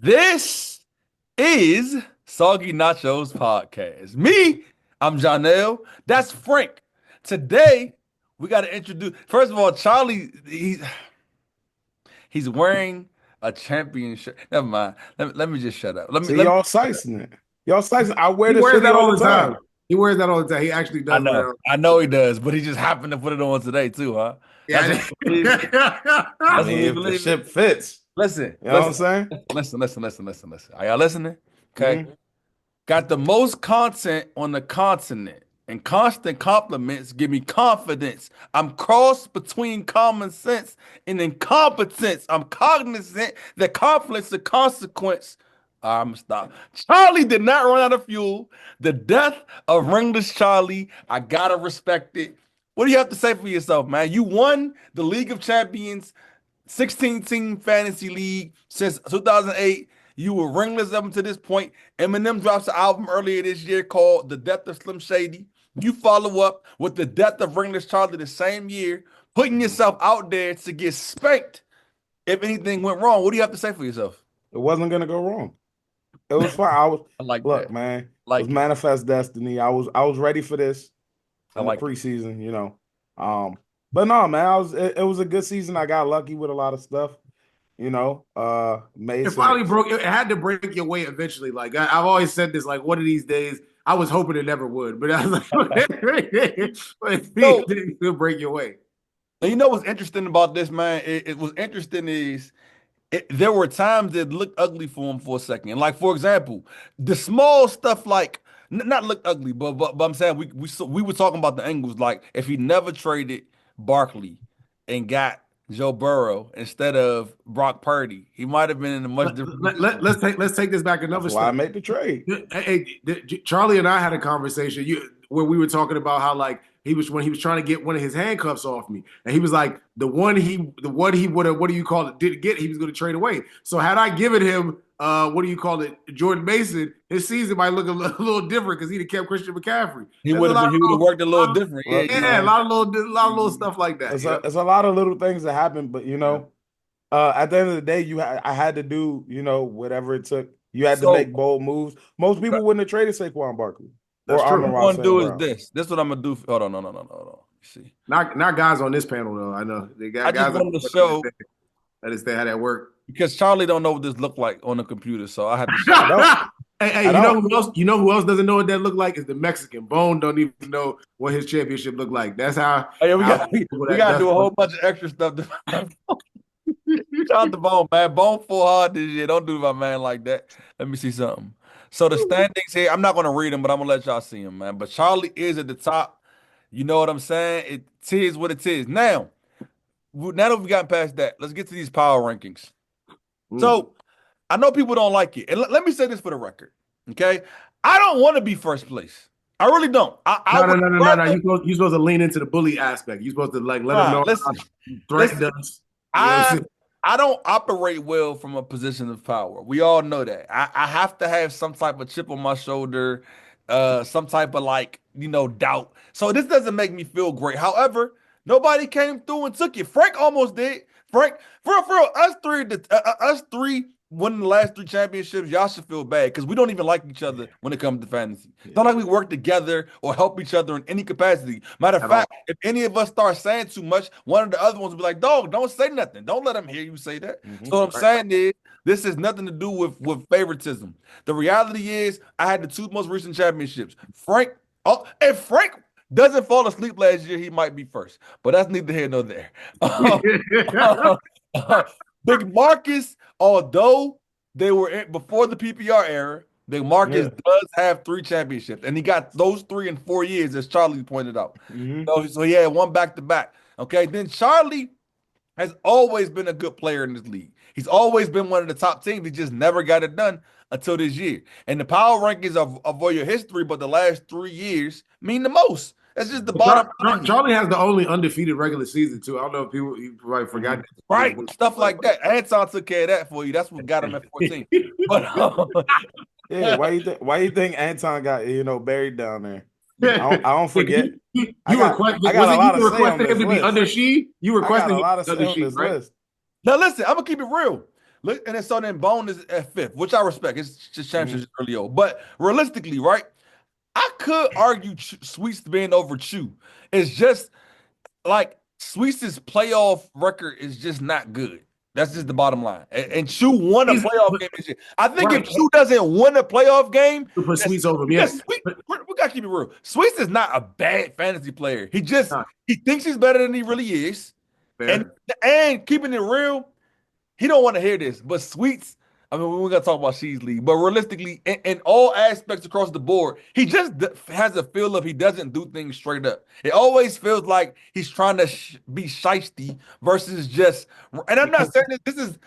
This is Soggy Nachos Podcast. Me, I'm Janelle. That's Frank. Today, we got to introduce. First of all, Charlie, he's wearing a champion shirt. Never mind. Let me just shut up. Let me. See, Let me. y'all slicing it. Y'all slicing. I wear He this wears hoodie that all all the the time. time. He wears that all the time. He actually I does wear know. that all I know he does, but he just happened to put it on today too, huh? That's what Yeah. you believe. I That's what mean, you if the believe. ship fits, Listen, you know what I'm listen, saying? listen. Are y'all listening? Okay. Mhm. Got the most content on the continent, and constant compliments give me confidence. I'm cross between common sense and incompetence. I'm cognizant that conflict's a consequence. I'm gonna stop. Charlie did not run out of fuel. The death of Ringless Charlie, I gotta respect it. What do you have to say for yourself, man? You won the League of Champions 16-team fantasy league since 2008. You were ringless up until this point. Eminem drops an album earlier this year called The Death of Slim Shady. You follow up with The Death of Ringless Charlie the same year, putting yourself out there to get spanked if anything went wrong. What do you have to say for yourself? It wasn't gonna go wrong. It was fine. I was I like look, that. man. It was Like it. manifest destiny. I was ready for this I in the like it. preseason. Um, but no, man, it was a good season. I got lucky with a lot of stuff. Made It some. finally broke. It had to break your way eventually. Like I've always said this. Like one of these days, I was hoping it never would, but I was like, So, it'll break your way. you know what's interesting about this, man? It was interesting is there were times that looked ugly for him for a second. Like for example, the small stuff like not look ugly, but I'm saying we were talking about the angles. Like if he never traded Barkley and got Joe Burrow instead of Brock Purdy, he might have been in a much different position. Let's take this back That's another why I step. made the trade. Charlie and I had a conversation where we were talking about how like when he was trying to get one of his handcuffs off me, and he was like the one he would have, what do you call it, didn't get, he was going to trade away. So had I given him what do you call it, Jordan Mason, his season might look a little different because he'd have kept Christian McCaffrey. He would have worked a little different. Yeah, Look, you Yeah, know. a lot of little stuff like that. It's a lot of little things that happen, but at the end of the day, I had to do whatever it took. You had to So make bold moves. Most people wouldn't have traded Saquon Barkley or That's true. Amon what I'm Ross gonna St. do is Brown. this. This is what I'm gonna do. Hold on, no. Hold on. See, Not guys on this panel though. I know they got I just guys that wanted to show understand how that work. because Charlie don't know what this looked like on the computer, so I had to show. I don't. Hey, I you know don't. who else? You know who else doesn't know what that look like? Is the Mexican. Bone don't even know what his championship looked like. That's how. Oh, yeah, how we got to do a whole bunch of extra stuff. Shout out to Bone, man. Bone full hard this year. Don't do my man like that. Let me see something. So the standings here, I'm not gonna read them, but I'm gonna let y'all see them, man. But Charlie is at the top. You know what I'm saying? It is what it is. Now that we've gotten past that, let's get to these power rankings. So I know people don't like it. And let me say this for the record. Okay. I don't want to be first place. I really don't. No. You supposed to lean into the bully aspect. You supposed to like let them know. Listen, us. I don't operate well from a position of power. We all know that. I have to have some type of chip on my shoulder, some type of doubt. So this doesn't make me feel great. However, nobody came through and took it. Frank almost did. Frank, for real, us three winning the last three championships, y'all should feel bad because we don't even like each other when it comes to fantasy. It's not like we work together or help each other in any capacity. Matter of fact, if any of us start saying too much, one of the other ones will be like, dog, don't say nothing. Don't let them hear you say that. So what I'm saying is, this has nothing to do with favoritism. The reality is, I had the two most recent championships. If Frank doesn't fall asleep last year, he might be first. But that's neither here nor there. Big Marcus, although they were before the PPR era, Big Marcus does have three championships, and he got those three in 4 years, as Charlie pointed out. So he had one back to back. Okay, then Charlie has always been a good player in this league. He's always been one of the top teams. He just never got it done until this year. And the power rankings of all your history, but the last 3 years mean the most. That's just the bottom line. Charlie has the only undefeated regular season too. I don't know if you probably forgot that. Right, stuff like that. Anton took care of that for you. That's what got him at 14. But yeah, why you think Anton got buried down there? I don't forget. I got a lot of say on this him to be list. under She. You requested a lot of under say on She, this right? list. now listen, I'm gonna keep it real. Look, and then so then Bone is at 5th, which I respect. It's just championship early old. But realistically, right? I could argue Sweets being over Chew. It's just like Sweets' playoff record is just not good. That's just the bottom line. And Chew won a playoff game this year. I think if Chew doesn't win a playoff game, you put Sweets over him. We gotta keep it real. Sweets is not a bad fantasy player. He thinks he's better than he really is. And keeping it real, he don't want to hear this, but Sweets, I mean, we're gonna talk about She's League, but realistically, in all aspects across the board, he just has a feel of he doesn't do things straight up. It always feels like he's trying to be shiesty versus just. And I'm not saying this is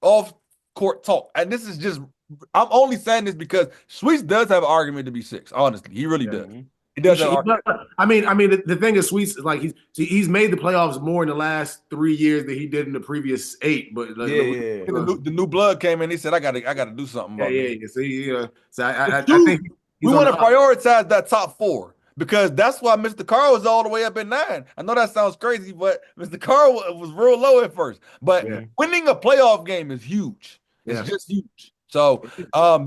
off court talk, and this is just. I'm only saying this because Sweets does have an argument to be 6. Honestly, he really does. He does. I mean, the thing is, Sweets, like he's made the playoffs more in the last 3 years than he did in the previous 8. But the new blood came in. He said, "I got to do something about it." See, so I think we want to prioritize that top 4 because that's why Mr. Carl was all the way up at 9. I know that sounds crazy, but Mr. Carl was real low at first. But winning a playoff game is huge. It's just huge. So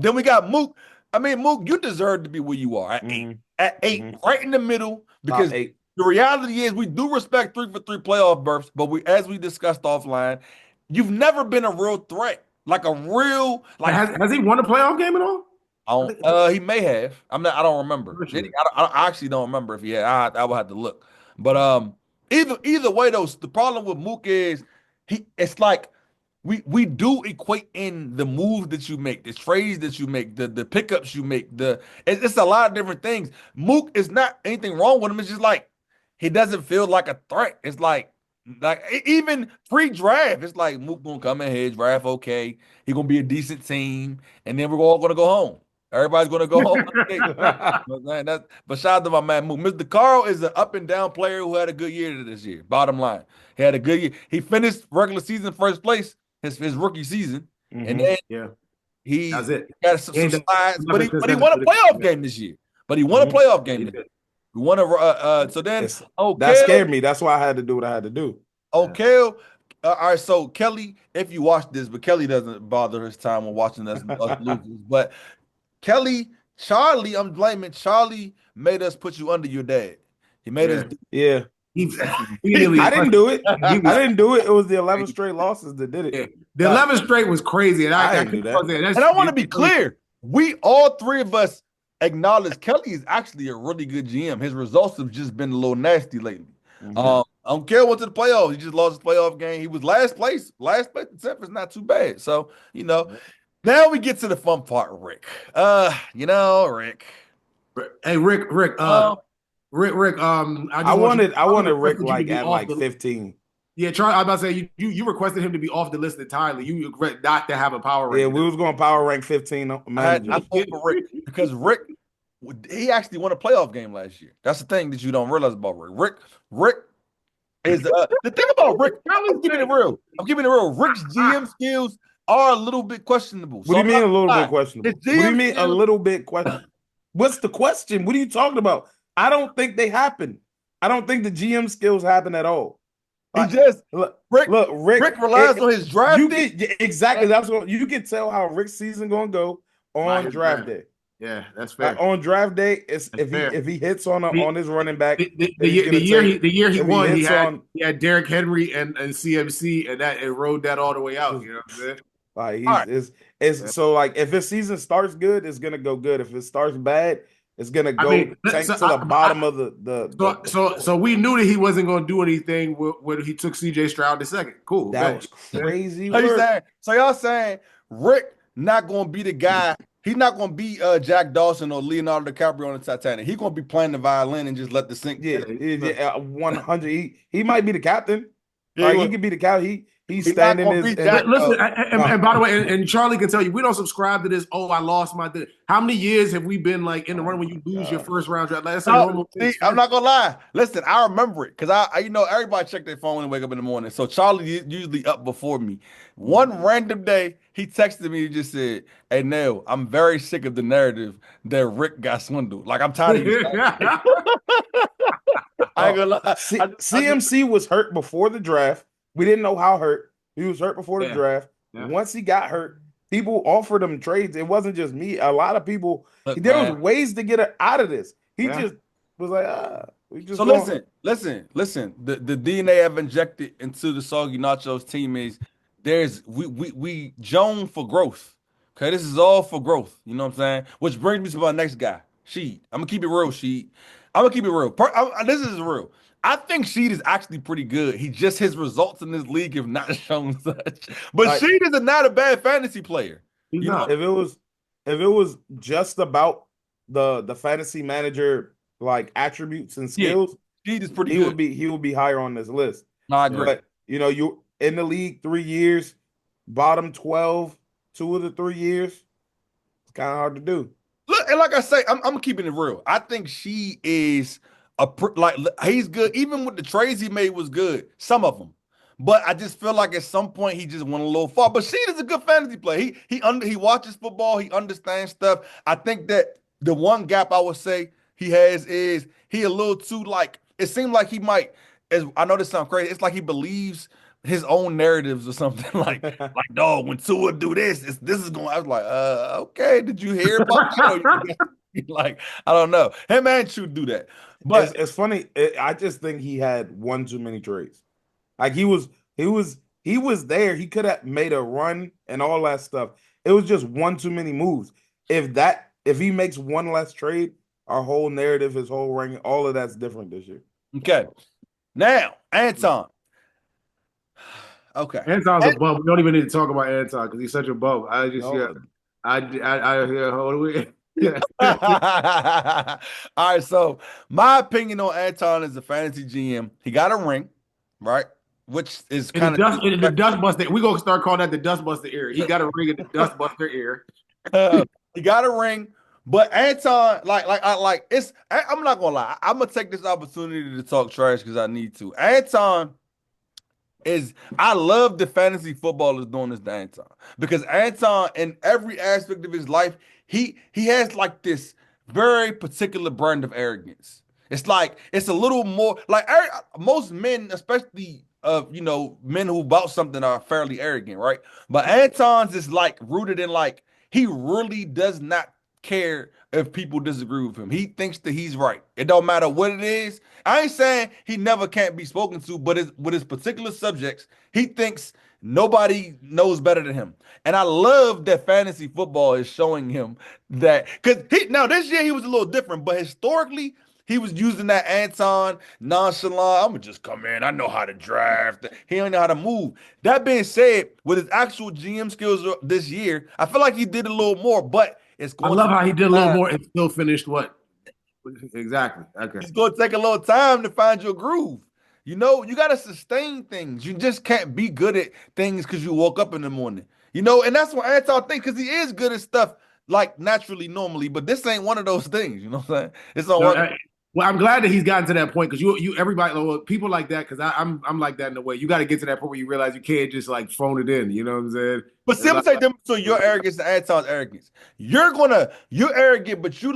then we got Mook. I mean, Mook, you deserve to be where you are at 8. At 8, right in the middle, because the reality is we do respect 3 for 3 playoff berths, but as we discussed offline, you've never been a real threat, like a real like. Has he won a playoff game at all? He may have. I don't remember. I actually don't remember if he had. I would have to look. But either way, though, the problem with Mook is it's like. We do equate in the moves that you make, the trades that you make, the pickups you make. It's a lot of different things. Mook is not anything wrong with him. It's just like he doesn't feel like a threat. It's like even pre-draft, it's like Mook gonna come in here, draft okay. He gonna be a decent team, and then we're all gonna go home. Everybody's gonna go home. But shout out to my man Mook. Mr. Carl is an up and down player who had a good year this year. Bottom line, he had a good year. He finished regular season first place. His rookie season, and then he got some slides, but he won a playoff game this year. We won a so then that scared me. That's why I had to do what I had to do. Okay, all right. So Kelly, if you watch this, but Kelly doesn't bother his time when watching us losers. But Kelly, Charlie, I'm blaming Charlie. Made us put you under your dad. He made us. Yeah. I didn't do it. I didn't do it. It was the 11 straight losses that did it. Yeah. The 11 straight was crazy, and I didn't do that. And I want to be clear: we all 3 of us acknowledge Kelly is actually a really good GM. His results have just been a little nasty lately. I don't care went to the playoffs. He just lost his playoff game. He was last place. Last place in 10th is not too bad. So now we get to the fun part, Rick. Rick. Hey, Rick. Rick, I wanted Rick at 15. Yeah, Charlie, I was about to say you requested him to be off the list entirely. You regret not to have a power rank. Yeah, we was going to power rank 15 managers. I vote for Rick because Rick, he actually won a playoff game last year. That's the thing that you don't realize about Rick. Rick is the thing about Rick. I'm keeping it real. Rick's GM skills are a little bit questionable. What do you mean a little bit questionable? What do you mean a little bit questionable? What's the question? What are you talking about? I don't think they happen. I don't think the GM skills happen at all. Rick relies on his draft. Exactly. That's what you can tell how Rick's season gonna go on draft day. Yeah, that's fair. On draft day, if he hits on his running back, the year he won, he had Derrick Henry and CMC, and it rode that all the way out. You know what I'm saying? So like if his season starts good, it's gonna go good. If it starts bad, it's gonna go to the bottom of the. So we knew that he wasn't gonna do anything when he took CJ Stroud the second. Cool. That was crazy. So y'all saying Rick not gonna be the guy? He's not gonna be Jack Dawson or Leonardo DiCaprio on the Titanic. He's gonna be playing the violin and just let the sink. Yeah, 100. He might be the captain. Yeah, he could be the captain. He's standing his. And by the way, and Charlie can tell you, we don't subscribe to this. Oh, I lost my. How many years have we been like in the run when you lose your first round draft? I'm not gonna lie. Listen, I remember it because I everybody check their phone when they wake up in the morning. So Charlie usually up before me. One random day, he texted me. He just said, "Hey Neil, I'm very sick of the narrative that Rick got swindled. Like I'm tired of you." I ain't gonna lie. CMC was hurt before the draft. We didn't know how hurt. He was hurt before the draft. once he got hurt, people offered him trades. It wasn't just me. A lot of people. Look, There was man. ways to get out of this. He just was like, we just So going. listen. The DNA I've injected into the Soggy Nachos team is we Joan for growth. Okay, this is all for growth. You know what I'm saying? Which brings me to my next guy, Sheed. I'm gonna keep it real, Sheed. I'm gonna keep it real. This is real. I think Sheed is actually pretty good. His results in this league have not shown such. But Sheed is not a bad fantasy player. He's You know, not. If it was just about the fantasy manager like attributes and yeah, skills, Sheed is pretty he good. would be higher on this list. No, I agree. But you in the league 3 years, bottom 12, 2 of the 3 years. It's kind of hard to do. Look, and like I say, I'm keeping it real. I think she is like he's good. Even with the trades he made was good. Some of them, but I just feel like at some point he just went a little far. But she is a good fantasy player. He watches football. He understands stuff. I think that the one gap I would say he has is he a little too like. It seemed like he might. As I know this sounds crazy. It's like he believes his own narratives or something like dog when Tua do this is going. I was like, okay, did you hear about that? Like, I don't know. Him and Chu do that, but it's funny. I just think he had one too many trades. Like he was there. He could have made a run and all that stuff. It was just one too many moves. If he makes one less trade, our whole narrative, his whole ranking, all of that's different this year. okay. Now, Anton. Okay. Anton's a bum. We don't even need to talk about Anton because he's such a bum. I just hold on. Yeah. All right. So my opinion on Anton is a fantasy GM. He got a ring, right? Which is kind of the dust buster. We're gonna start calling that the dust buster ear. He got a ring in the dust buster ear. He got a ring. But Anton, I'm not gonna lie. I'm gonna take this opportunity to talk trash because I need to. Anton I love the fantasy footballers doing this to Anton because Anton, in every aspect of his life, he has like this very particular brand of arrogance. It's like it's a little more like most men, especially men who bought something are fairly arrogant, right? But Anton's is like rooted in like he really does not care if people disagree with him. He thinks that he's right. It don't matter what it is. I ain't saying he never can't be spoken to, but with his particular subjects, he thinks nobody knows better than him. And I love that fantasy football is showing him that because now this year he was a little different, but historically he was using that Anton nonchalant. I'm gonna just come in. I know how to draft. He don't know how to move. That being said, with his actual GM skills this year, I feel like he did a little more, but I love how he did a little more and still finished what? Exactly. Okay. It's going to take a little time to find your groove. You got to sustain things. You just can't be good at things because you woke up in the morning. And that's what Anton thinks because he is good at stuff like naturally, normally, but this ain't one of those things. You know what I'm saying? It's not one. Well, I'm glad that he's gotten to that point because everybody, people like that, because I'm like that in a way. You got to get to that point where you realize you can't just like phone it in. You know what I'm saying? But see, I'm gonna take them to your arrogance and Anton's arrogance. You're arrogant, but you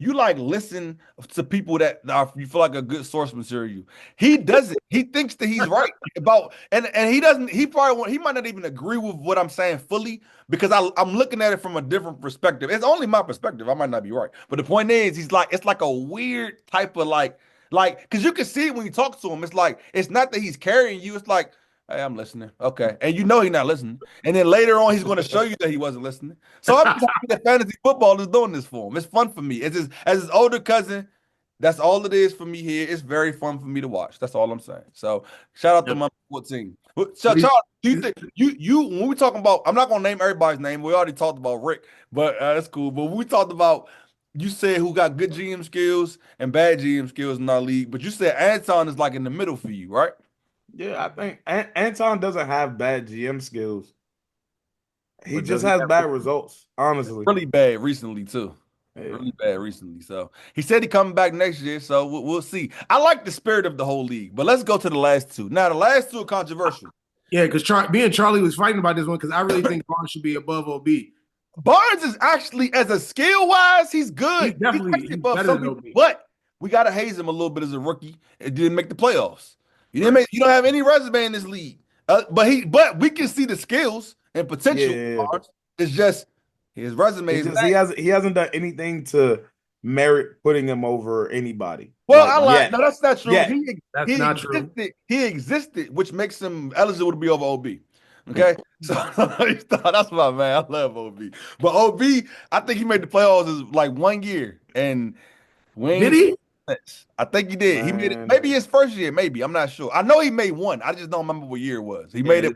listen to people that you feel like a good source material. He doesn't. He thinks that he's right about, and he doesn't. He might not even agree with what I'm saying fully because I'm looking at it from a different perspective. It's only my perspective. I might not be right, but the point is, it's like a weird type of like because you can see it when you talk to him. It's like it's not that he's carrying you. It's like, hey, I'm listening. Okay. And he's not listening. And then later on, he's going to show you that he wasn't listening. So I'm happy that fantasy football is doing this for him. It's fun for me. As his older cousin, that's all it is for me here. It's very fun for me to watch. That's all I'm saying. So shout out to my 14. So Charles, do you think you when we talking about, I'm not going to name everybody's name. We already talked about Rick, but that's cool. But when we talked about, you said who got good GM skills and bad GM skills in our league, but you said Anton is like in the middle for you, right? Yeah, I think Anton doesn't have bad GM skills. He just has bad results, honestly. Really bad recently, too. Yeah. Really bad recently. So he said he coming back next year, so we'll see. I like the spirit of the whole league, but let's go to the last two. Now, the last two are controversial. Yeah, because me and Charlie was fighting about this one because I really think Barnes should be above OB. Barnes is actually, as a skill-wise, he's good. He's above some people, but we got to haze him a little bit as a rookie. It didn't make the playoffs. You don't have any resume in this league. But we can see the skills. and potential Yeah. stars. It's just his resume It's is just bad. he hasn't done anything to merit putting him over anybody. Well, Like I like yet. no, that's not true. Yet. That's not true. He existed, which makes him eligible to be over OB. Okay, so that's my man. I love OB, but OB, I think he made the playoffs is like 1 year, and we Did ain't. he? I think he did. He made it. Man. Maybe his first year. Maybe I'm not sure. I know he made one. I just don't remember what year it was. He made Yeah. it.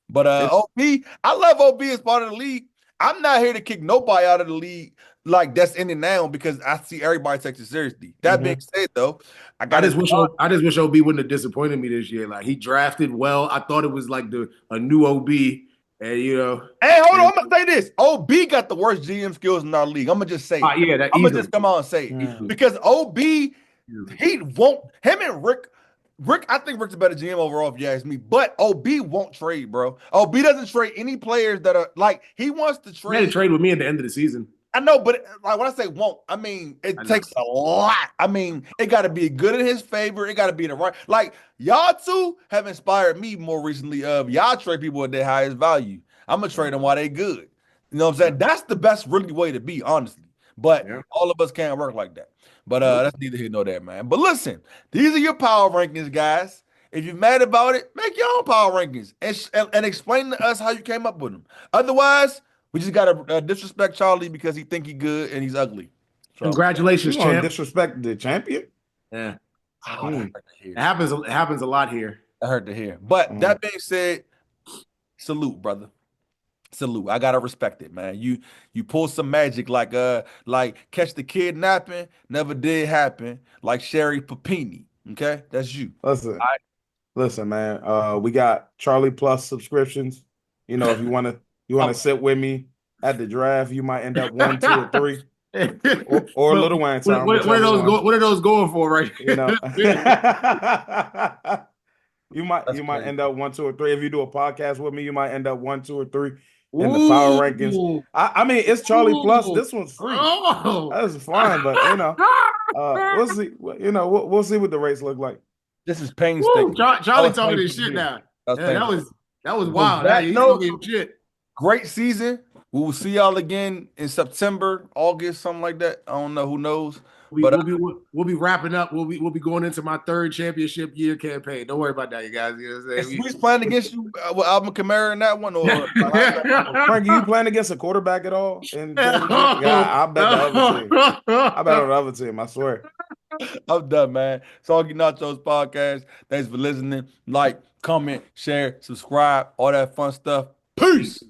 But It's OB, I love OB as part of the league. I'm not here to kick nobody out of the league like that's in it now because I see everybody takes it seriously. That being said, though, I I got just to. wish I just wish OB wouldn't have disappointed me this year. Like he drafted well. I thought it was like a new OB, and Hey, hold on. and, I'm gonna say this. OB got the worst GM skills in our league. I'm gonna just say it. yeah, that I'm gonna easily. just come out and say it Mm. because OB, he won't. Him and Rick. Rick, I think Rick's a better GM overall if you ask me. But OB won't trade, bro. OB doesn't trade any players that are like he wants to He had to trade. trade with me at the end of the season. I know, but like when I say won't, I mean it I know. takes a lot. I mean, it got to be good in his favor. It got to be in the right. Like y'all two have inspired me more recently. Of y'all trade people at their highest value. I'm gonna trade them while they good. You know what I'm saying? That's the best really way to be, honestly. But Yeah. all of us can't work like that. But Nope. that's neither here nor there, man. But listen, these are your power rankings, guys. If you're mad about it, make your own power rankings and explain to us how you came up with them. Otherwise, we just gotta disrespect Charlie because he think he good and he's ugly. So, Congratulations, you gonna champ. disrespect the champion? Yeah, oh, that hurt to hear. it happens a lot here. That hurt to hear. But that being said, salute, brother. Salute. I gotta respect it, man. You pull some magic like catch the kidnapping, never did happen, like Sherry Papini. Okay, that's you. Listen, I, listen, man. We got Charlie Plus subscriptions. You know, if you wanna sit with me at the draft, you might end up 1, 2, or 3. Or Well, Little Wayne time, whichever one. what are those going for right You know. You that's might crazy. end up 1, 2, or 3. If you do a podcast with me, you might end up 1, 2, or 3 in the power rankings. Ooh. I mean, it's Charlie Plus. Ooh. This one's free. Oh. That is fine, but we'll see. We'll see what the rates look like. This is Woo. painstaking. Charlie was talking painful his to shit hear. now. That was Yeah, painful. that was On wild. that He's note, talking shit. great season. We will see y'all again in September, August, something like that. I don't know. Who knows? But We'll be wrapping up. We'll be going into my third championship year campaign. Don't worry about that, you guys. You know what I'm is saying? Sweet's playing against you with Alvin Kamara in that one, or Frankie, you playing against a quarterback at all in championship? Yeah, I bet the other team. I bet on the other team. I swear. I'm done, man. Soggy Nachos podcast. Thanks for listening. Like, comment, share, subscribe, all that fun stuff. Peace.